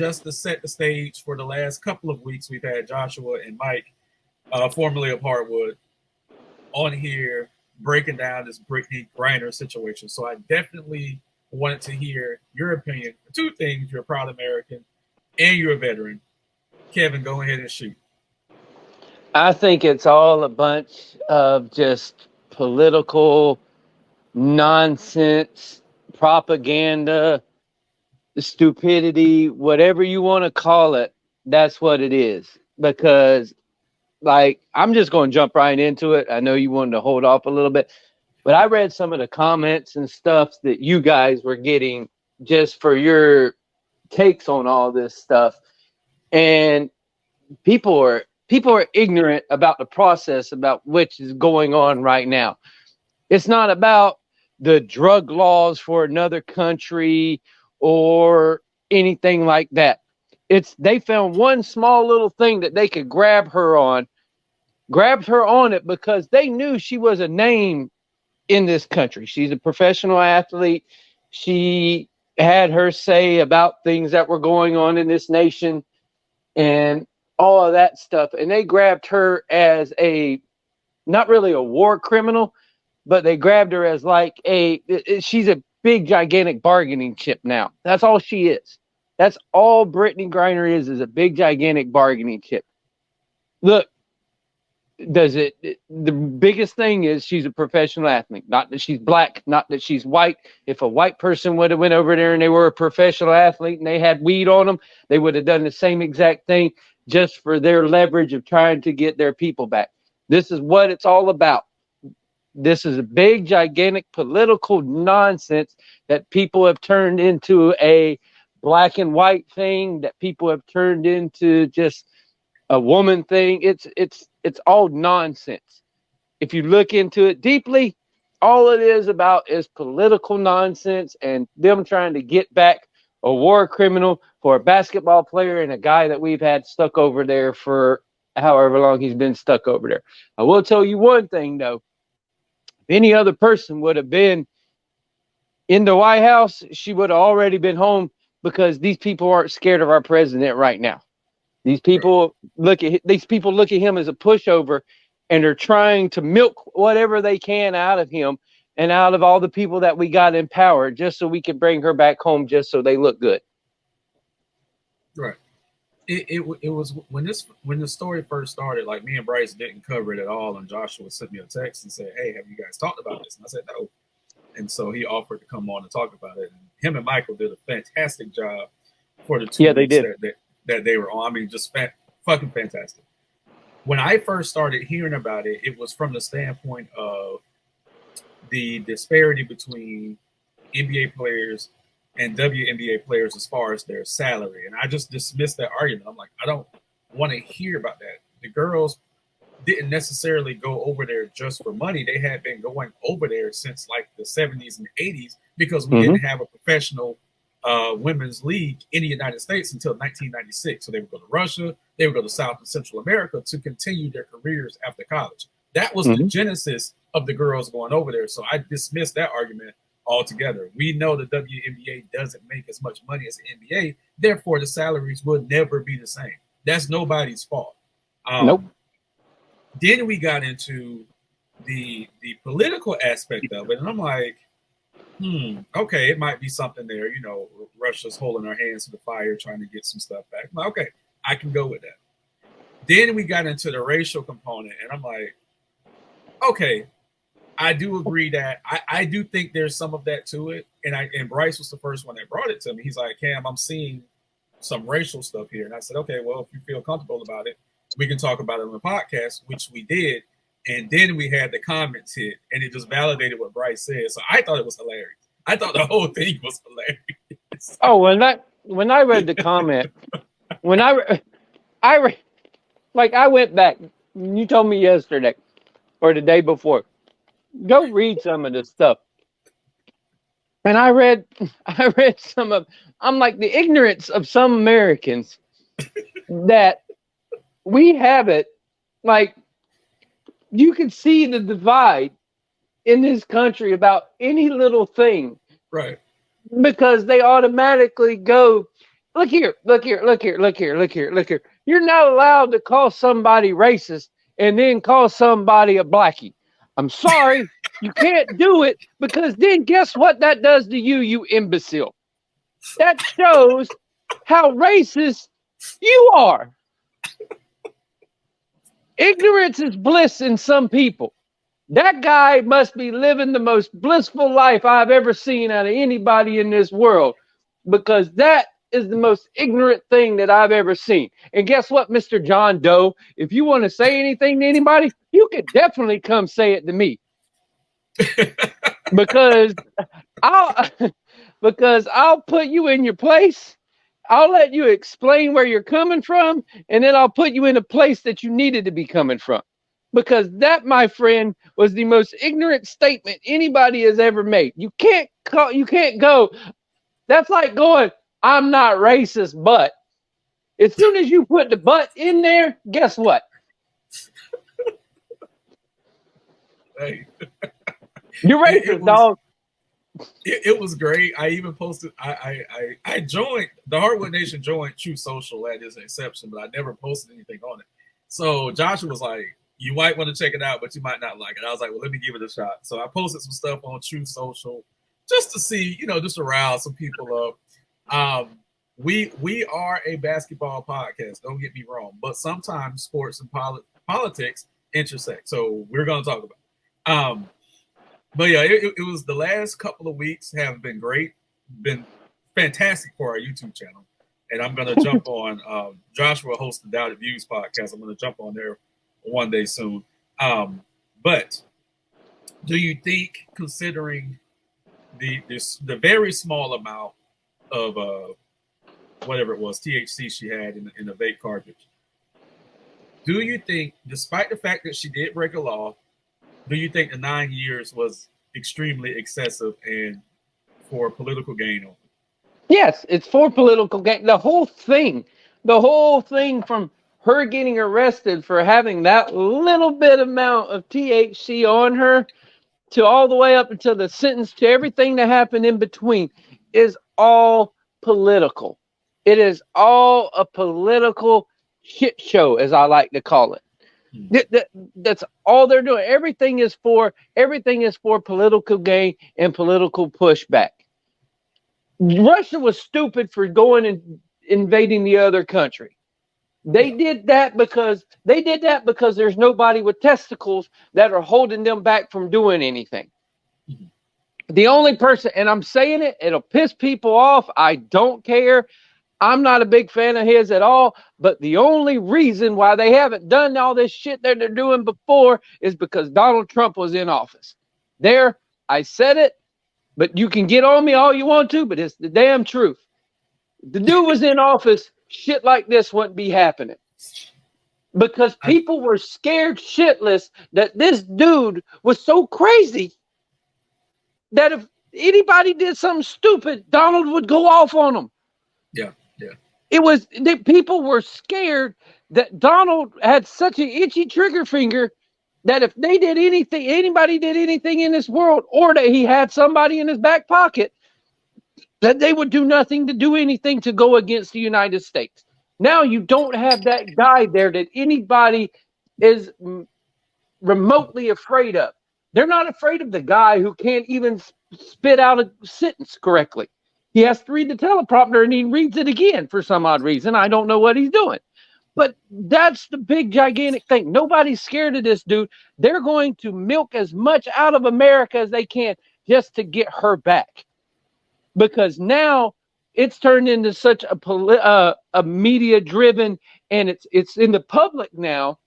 just to set the stage for the last couple of weeks, we've had Joshua and Mike, formerly of Hardwood, on here breaking down this Brittney Griner situation. So I definitely wanted to hear your opinion. Two things: you're a proud American, and you're a veteran. Kevin, go ahead and shoot. I think it's all a bunch of just political nonsense, propaganda, stupidity, whatever you want to call it. That's what it is. Because, like, I'm just going to jump right into it. I know you wanted to hold off a little bit, but I read some of the comments and stuff that you guys were getting just for your takes on all this stuff. And people are ignorant about the process about which is going on right now. It's not about the drug laws for another country or anything like that. They found one small little thing that they could grabbed her on it because they knew she was a name in this country. She's a professional athlete. She had her say about things that were going on in this nation and all of that stuff. And they grabbed her as not really a war criminal, but they grabbed her as like she's a big, gigantic bargaining chip now. That's all she is. That's all Brittney Griner is a big, gigantic bargaining chip. Look, the biggest thing is she's a professional athlete. Not that she's black, not that she's white. If a white person would have went over there and they were a professional athlete and they had weed on them, they would have done the same exact thing just for their leverage of trying to get their people back. This is what it's all about. This is a big, gigantic political nonsense that people have turned into a black and white thing, that people have turned into just a woman thing. It's all nonsense. If you look into it deeply, all it is about is political nonsense and them trying to get back a war criminal for a basketball player and a guy that we've had stuck over there for however long he's been stuck over there. I will tell you one thing, though. If any other person would have been in the White House, she would have already been home because these people aren't scared of our president right now. These people look at him as a pushover, and they're trying to milk whatever they can out of him and out of all the people that we got in power, just so we can bring her back home, just so they look good. Right. It was when the story first started. Like, me and Bryce didn't cover it at all, and Joshua sent me a text and said, "Hey, have you guys talked about this?" And I said, "No." And so he offered to come on and talk about it. And him and Michael did a fantastic job for the 2 they weeks did. that they were on. I mean, just fucking fantastic. When I first started hearing about it, it was from the standpoint of the disparity between NBA players and WNBA players as far as their salary. And I just dismissed that argument. I'm like, I don't want to hear about that. The girls didn't necessarily go over there just for money. They had been going over there since like the 70s and 80s because we didn't have a professional women's league in the United States until 1996. So they would go to Russia, they would go to South and Central America to continue their careers after college. That was the genesis of the girls going over there. So I dismissed that argument altogether. We know the WNBA doesn't make as much money as the NBA, therefore the salaries will never be the same. That's nobody's fault. Nope. Then we got into the political aspect of it, and I'm like, okay, it might be something there. You know, Russia's holding our hands to the fire, trying to get some stuff back. I'm like, okay, I can go with that. Then we got into the racial component, and I'm like, okay, I do agree that I do think there's some of that to it. And Bryce was the first one that brought it to me. He's like, Cam, I'm seeing some racial stuff here. And I said, okay, well, if you feel comfortable about it, we can talk about it on the podcast, which we did. And then we had the comments hit, and it just validated what Bryce said. So I thought it was hilarious. I thought the whole thing was hilarious. Oh, when I read the comment, I went back. You told me yesterday or the day before, go read some of this stuff. And I read some of. I'm like, the ignorance of some Americans that we have it. Like, you can see the divide in this country about any little thing. Right. Because they automatically go look here, look here, look here, look here, look here, look here. You're not allowed to call somebody racist and then call somebody a blackie. I'm sorry, you can't do it because then guess what that does to you, you imbecile? That shows how racist you are. Ignorance is bliss in some people. That guy must be living the most blissful life I've ever seen out of anybody in this world because that is the most ignorant thing that I've ever seen. And guess what, Mr. John Doe? If you want to say anything to anybody, you could definitely come say it to me. because I'll because I'll put you in your place. I'll let you explain where you're coming from, and then I'll put you in a place that you needed to be coming from. Because that, my friend, was the most ignorant statement anybody has ever made. You can't go. That's like going, I'm not racist, but as soon as you put the but in there, guess what? Hey. You're racist, dog. It was great. I even posted. I joined the Hardwood Nation joined True Social at his inception, but I never posted anything on it. So Joshua was like, "You might want to check it out, but you might not like it." I was like, "Well, let me give it a shot." So I posted some stuff on True Social just to see, just to rile some people up. We are a basketball podcast. Don't get me wrong, but sometimes sports and politics intersect. So we're going to talk about it. But yeah, it was the last couple of weeks have been great, been fantastic for our YouTube channel. And I'm going to jump on, Joshua hosts the Doubted Views podcast. I'm going to jump on there one day soon. But do you think, considering the very small amount of whatever it was, THC she had in the vape cartridge, do you think, despite the fact that she did break a law, do you think the 9 years was extremely excessive and for political gain only? Yes, it's for political gain. The whole thing from her getting arrested for having that little bit amount of THC on her to all the way up until the sentence to everything that happened in between is all political. It is all a political shit show, as I like to call it. That's all they're doing. Everything is for political gain and political pushback. Russia was stupid for going and invading the other country. They did that because there's nobody with testicles that are holding them back from doing anything. The only person, and I'm saying it, it'll piss people off. I don't care. I'm not a big fan of his at all, but the only reason why they haven't done all this shit that they're doing before is because Donald Trump was in office. There, I said it, but you can get on me all you want to, but it's the damn truth. The dude was in office, shit like this wouldn't be happening. Because people were scared shitless that this dude was so crazy that if anybody did something stupid, Donald would go off on them. Yeah. It was people were scared that Donald had such an itchy trigger finger that if they did anything, anybody did anything in this world, or that he had somebody in his back pocket, that they would do nothing to do anything to go against the United States. Now you don't have that guy there that anybody is remotely afraid of. They're not afraid of the guy who can't even spit out a sentence correctly. He has to read the teleprompter and he reads it again for some odd reason. I don't know what he's doing. But that's the big, gigantic thing. Nobody's scared of this dude. They're going to milk as much out of America as they can just to get her back. Because now it's turned into such a media-driven, and it's in the public now,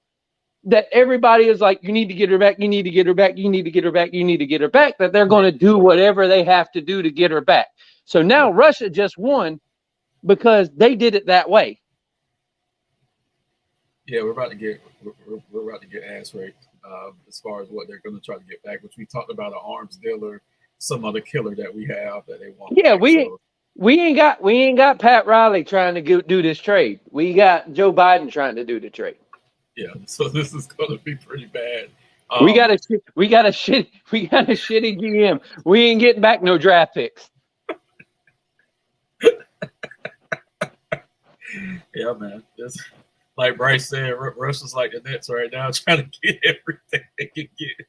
that everybody is like, you need to get her back, you need to get her back, you need to get her back, you need to get her back, that they're going to do whatever they have to do to get her back. So now Russia just won because they did it that way. Yeah, we're about to get ass raped as far as what they're going to try to get back, which we talked about, an arms dealer, some other killer that we have that they want. Yeah, back, we ain't got Pat Riley trying to do this trade. We got Joe Biden trying to do the trade. Yeah, so this is going to be pretty bad. We got a shitty GM. We ain't getting back no draft picks. Yeah, man. It's, like Bryce said, Russia's like the Nets right now, trying to get everything they can get.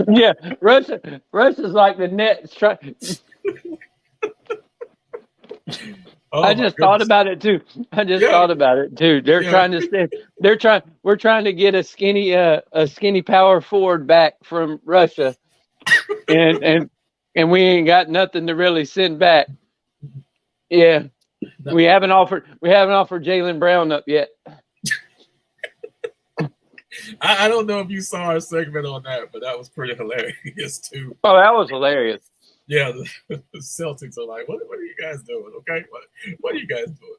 Yeah, Russia's like the Nets. Oh I my just thought goodness. about it too. I just Yeah, thought about it too. They're yeah. trying to stay. They're trying. We're trying to get a skinny power forward back from Russia, and and we ain't got nothing to really send back. Yeah, No, we haven't offered Jaylen Brown up yet. I don't know if you saw our segment on that, but that was pretty hilarious too. Oh, that was hilarious. Yeah, the Celtics are like, what are you guys doing? Okay, what are you guys doing?